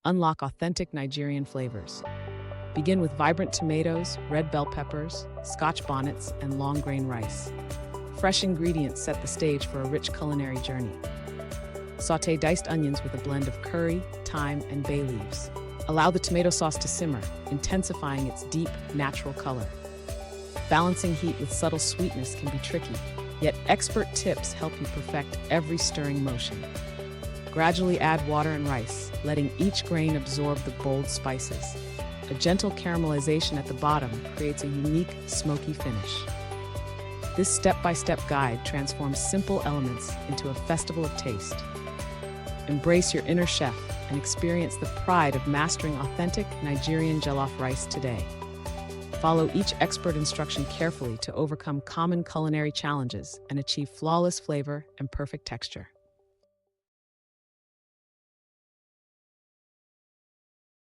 Unlock authentic Nigerian flavors. Begin with vibrant tomatoes, red bell peppers, Scotch bonnets, and long-grain rice. Fresh ingredients set the stage for a rich culinary journey. Sauté diced onions with a blend of curry, thyme, and bay leaves. Allow the tomato sauce to simmer, intensifying its deep, natural color. Balancing heat with subtle sweetness can be tricky, yet expert tips help you perfect every stirring motion. Gradually add water and rice, letting each grain absorb the bold spices. A gentle caramelization at the bottom creates a unique, smoky finish. This step-by-step guide transforms simple elements into a festival of taste. Embrace your inner chef and experience the pride of mastering authentic Nigerian Jeloff rice today. Follow each expert instruction carefully to overcome common culinary challenges and achieve flawless flavor and perfect texture.